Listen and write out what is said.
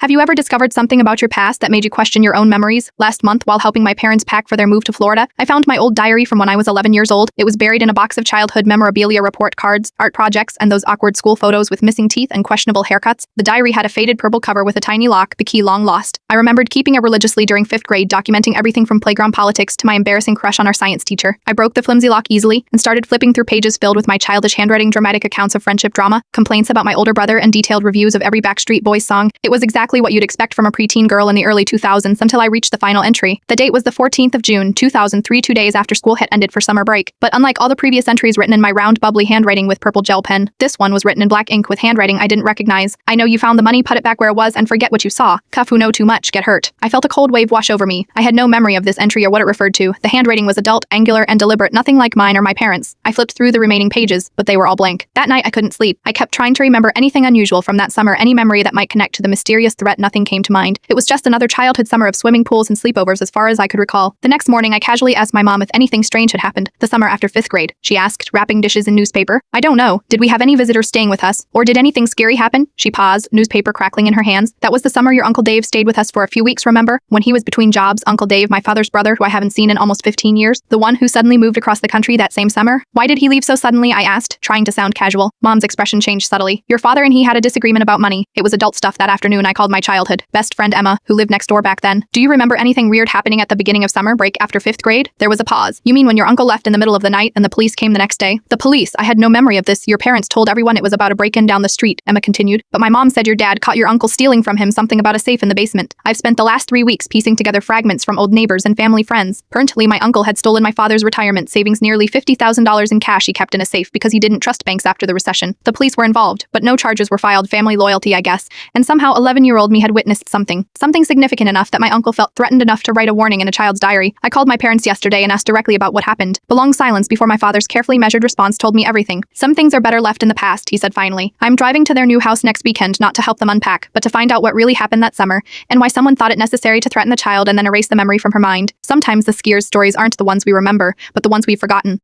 Have you ever discovered something about your past that made you question your own memories? Last month, while helping my parents pack for their move to Florida, I found my old diary from when I was 11 years old. It was buried in a box of childhood memorabilia, report cards, art projects, and those awkward school photos with missing teeth and questionable haircuts. The diary had a faded purple cover with a tiny lock, the key long lost. I remembered keeping it religiously during 5th grade, documenting everything from playground politics to my embarrassing crush on our science teacher. I broke the flimsy lock easily and started flipping through pages filled with my childish handwriting, dramatic accounts of friendship drama, complaints about my older brother, and detailed reviews of every Backstreet Boys song. It was exactly what you'd expect from a preteen girl in the early 2000s until I reached the final entry. The date was the 14th of June, 2003, 2 days after school had ended for summer break. But unlike all the previous entries written in my round, bubbly handwriting with purple gel pen, this one was written in black ink with handwriting I didn't recognize. I know you found the money, put it back where it was, and forget what you saw. Cuff who know too much, get hurt. I felt a cold wave wash over me. I had no memory of this entry or what it referred to. The handwriting was adult, angular, and deliberate, nothing like mine or my parents'. I flipped through the remaining pages, but they were all blank. That night I couldn't sleep. I kept trying to remember anything unusual from that summer, any memory that might connect to the mysterious threat. Nothing came to mind. It was just another childhood summer of swimming pools and sleepovers as far as I could recall. The next morning I casually asked my mom if anything strange had happened. The summer after 5th grade, she asked, wrapping dishes in newspaper. I don't know. Did we have any visitors staying with us? Or did anything scary happen? She paused, newspaper crackling in her hands. That was the summer your Uncle Dave stayed with us for a few weeks, remember? When he was between jobs, Uncle Dave, my father's brother, who I haven't seen in almost 15 years, the one who suddenly moved across the country that same summer. Why did he leave so suddenly? I asked, trying to sound casual. Mom's expression changed subtly. Your father and he had a disagreement about money. It was adult stuff. That afternoon I called my childhood best friend Emma, who lived next door back then. Do you remember anything weird happening at the beginning of summer break after 5th grade? There was a pause. You mean when your uncle left in the middle of the night and the police came the next day? The police? I had no memory of this. Your parents told everyone it was about a break-in down the street, Emma continued. But my mom said your dad caught your uncle stealing from him something about a safe in the basement. I've spent the last 3 weeks piecing together fragments from old neighbors and family friends. Apparently my uncle had stolen my father's retirement savings, nearly $50,000 in cash he kept in a safe because he didn't trust banks after the recession. The police were involved, but no charges were filed. Family loyalty, I guess. And somehow 11-year-old me had witnessed something significant enough that my uncle felt threatened enough to write a warning in a child's diary. I called my parents yesterday and asked directly about what happened. The long silence before my father's carefully measured response told me everything. Some things are better left in the past, he said finally. I'm driving to their new house next weekend not to help them unpack, but to find out what really happened that summer, and why someone thought it necessary to threaten the child and then erase the memory from her mind. Sometimes the skiers' stories aren't the ones we remember, but the ones we've forgotten.